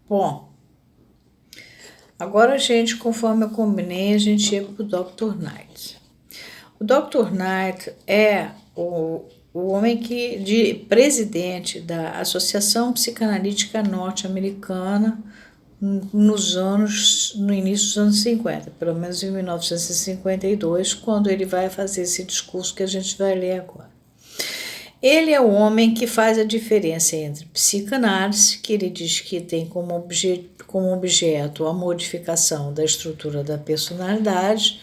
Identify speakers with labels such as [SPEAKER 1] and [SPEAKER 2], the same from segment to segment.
[SPEAKER 1] Bom, agora conforme eu combinei, a gente chega pro Dr. Knight. O Dr. Knight é o homem presidente da Associação Psicanalítica Norte-Americana no início dos anos 50, pelo menos em 1952, quando ele vai fazer esse discurso que a gente vai ler agora. Ele é o homem que faz a diferença entre psicanálise, que ele diz que tem como objeto a modificação da estrutura da personalidade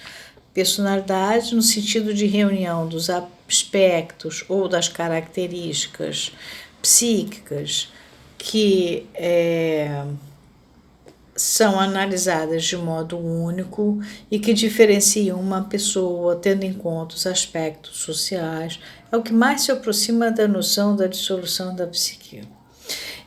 [SPEAKER 1] no sentido de reunião dos aspectos ou das características psíquicas que são analisadas de modo único e que diferenciam uma pessoa tendo em conta os aspectos sociais. É o que mais se aproxima da noção da dissolução da psique.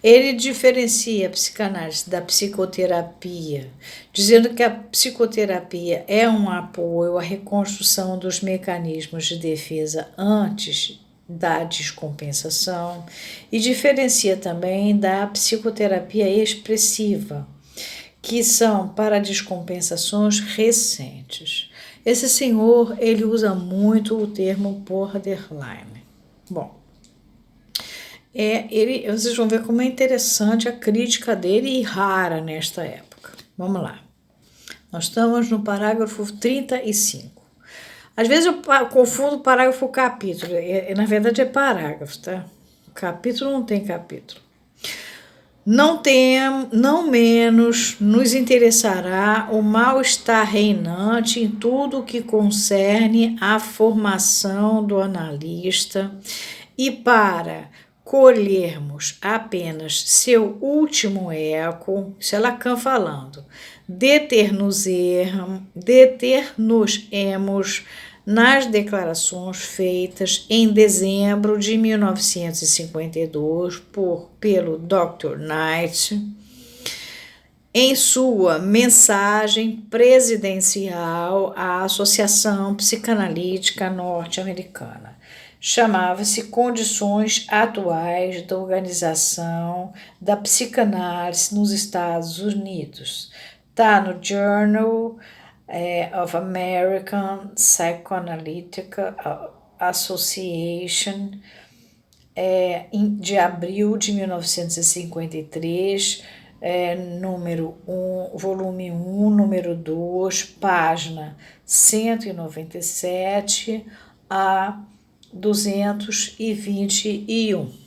[SPEAKER 1] Ele diferencia a psicanálise da psicoterapia, dizendo que a psicoterapia é um apoio à reconstrução dos mecanismos de defesa antes da descompensação, e diferencia também da psicoterapia expressiva, que são para descompensações recentes. Esse senhor, ele usa muito o termo borderline. Bom, vocês vão ver como é interessante a crítica dele e rara nesta época. Vamos lá. Nós estamos no parágrafo 35. Às vezes eu confundo parágrafo com capítulo. Na verdade é parágrafo, tá? Capítulo não tem capítulo. Não menos nos interessará o mal-estar reinante em tudo o que concerne à formação do analista, e para colhermos apenas seu último eco, isso é Lacan falando, deter-nos-emos nas declarações feitas em dezembro de 1952 pelo Dr. Knight, em sua mensagem presidencial à Associação Psicanalítica Norte-Americana. Chamava-se Condições Atuais da Organização da Psicanálise nos Estados Unidos. Está no Journal of American Psychoanalytic Association, de abril de 1953, número 1, volume 1, número 2, página 197 a 221.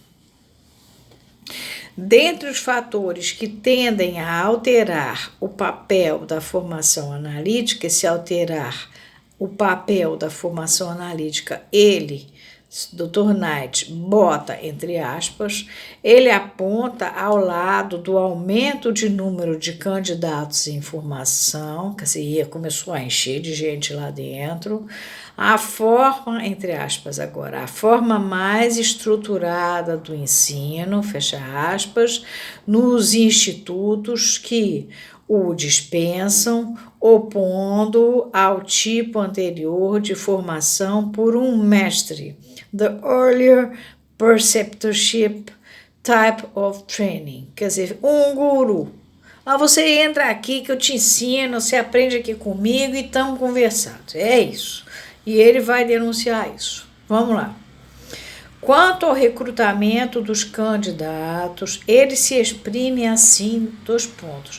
[SPEAKER 1] Dentre os fatores que tendem a alterar o papel da formação analítica, e se alterar o papel da formação analítica, Dr. Knight bota entre aspas, ele aponta ao lado do aumento de número de candidatos em formação, quer dizer, começou a encher de gente lá dentro, a forma, entre aspas agora, a forma mais estruturada do ensino, fecha aspas, nos institutos que o dispensam, opondo ao tipo anterior de formação por um mestre, the earlier preceptorship type of training, quer dizer, um guru. Você entra aqui que eu te ensino, você aprende aqui comigo e estamos conversando, é isso. E ele vai denunciar isso. Vamos lá. Quanto ao recrutamento dos candidatos, ele se exprime assim,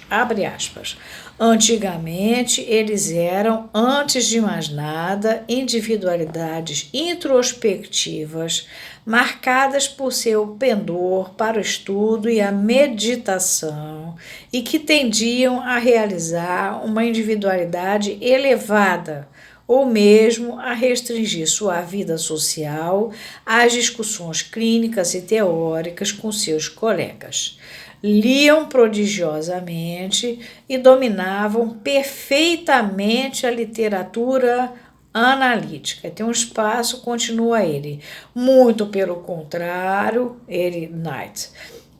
[SPEAKER 1] abre aspas. Antigamente, eles eram, antes de mais nada, individualidades introspectivas, marcadas por seu pendor para o estudo e a meditação, e que tendiam a realizar uma individualidade elevada, ou mesmo a restringir sua vida social às discussões clínicas e teóricas com seus colegas. Liam prodigiosamente e dominavam perfeitamente a literatura analítica. Tem um espaço, continua ele. Muito pelo contrário, Knight.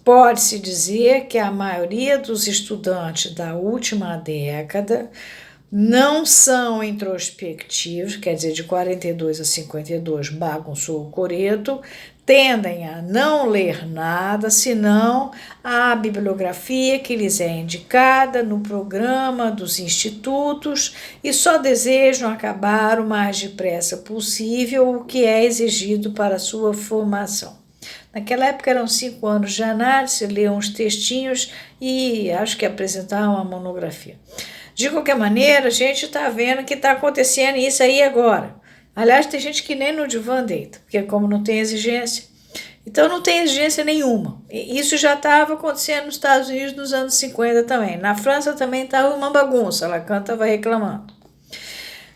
[SPEAKER 1] Pode-se dizer que a maioria dos estudantes da última década não são introspectivos, quer dizer, de 42 a 52 bagunçou o coreto, tendem a não ler nada, senão a bibliografia que lhes é indicada no programa dos institutos e só desejam acabar o mais depressa possível o que é exigido para sua formação. Naquela época eram 5 anos de análise, ler uns textinhos e acho que apresentar uma monografia. De qualquer maneira, a gente está vendo que está acontecendo isso aí agora. Aliás, tem gente que nem no divã deita, porque como não tem exigência, então não tem exigência nenhuma. Isso já estava acontecendo nos Estados Unidos nos anos 50 também. Na França também estava uma bagunça, Lacan estava reclamando.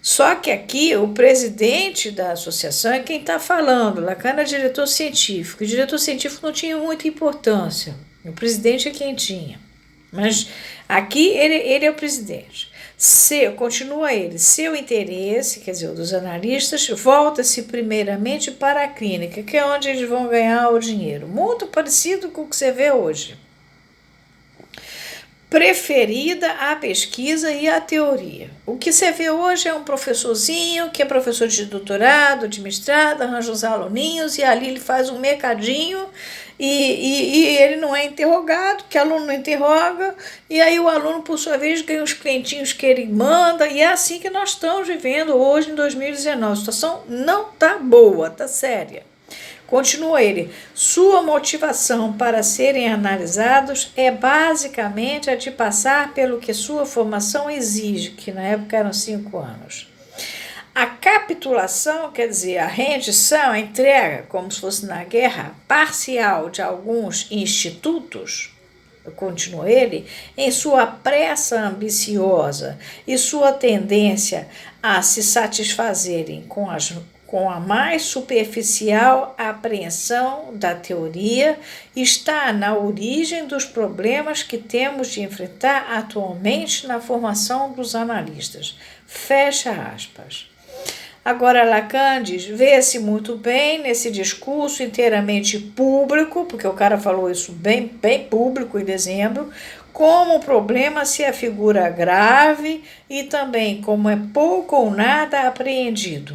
[SPEAKER 1] Só que aqui o presidente da associação é quem está falando. Lacan era diretor científico. O diretor científico não tinha muita importância. O presidente é quem tinha. Mas aqui ele é o presidente. Continua ele, seu interesse, quer dizer, o dos analistas, volta-se primeiramente para a clínica, que é onde eles vão ganhar o dinheiro. Muito parecido com o que você vê hoje. Preferida a pesquisa e a teoria. O que você vê hoje é um professorzinho que é professor de doutorado, de mestrado, arranja os aluninhos e ali ele faz um mercadinho e ele não é interrogado, que o aluno não interroga, e aí o aluno, por sua vez, ganha os clientinhos que ele manda, e é assim que nós estamos vivendo hoje em 2019. A situação não está boa, está séria. Continua ele, sua motivação para serem analisados é basicamente a de passar pelo que sua formação exige, que na época eram 5 anos. A capitulação, quer dizer, a rendição, a entrega, como se fosse na guerra, parcial de alguns institutos, continua ele, em sua pressa ambiciosa e sua tendência a se satisfazerem com a mais superficial apreensão da teoria, está na origem dos problemas que temos de enfrentar atualmente na formação dos analistas. Fecha aspas. Agora, Lacan diz, vê-se muito bem nesse discurso inteiramente público, porque o cara falou isso bem público em dezembro, como o problema se afigura grave e também como é pouco ou nada apreendido.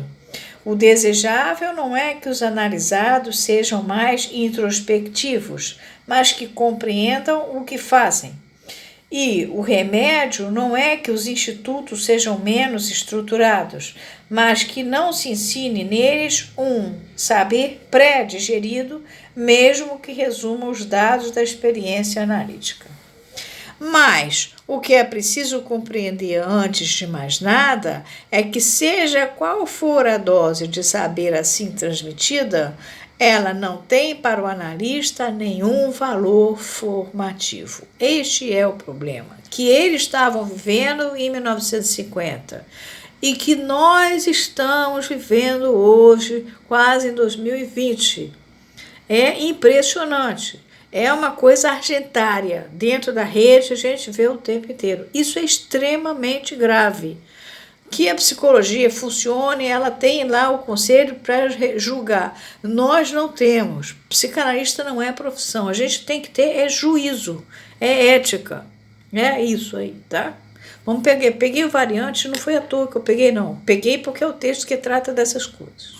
[SPEAKER 1] O desejável não é que os analisados sejam mais introspectivos, mas que compreendam o que fazem. E o remédio não é que os institutos sejam menos estruturados, mas que não se ensine neles um saber pré-digerido, mesmo que resuma os dados da experiência analítica. Mas o que é preciso compreender antes de mais nada é que, seja qual for a dose de saber assim transmitida, ela não tem para o analista nenhum valor formativo. Este é o problema que eles estavam vivendo em 1950 e que nós estamos vivendo hoje, quase em 2020. É impressionante. É uma coisa argentária. Dentro da rede a gente vê o tempo inteiro. Isso é extremamente grave. Que a psicologia funcione, ela tem lá o conselho para julgar. Nós não temos. Psicanalista não é profissão. A gente tem que ter juízo, é ética. É isso aí, tá? Peguei o variante, não foi à toa que eu peguei, não. Peguei porque é o texto que trata dessas coisas.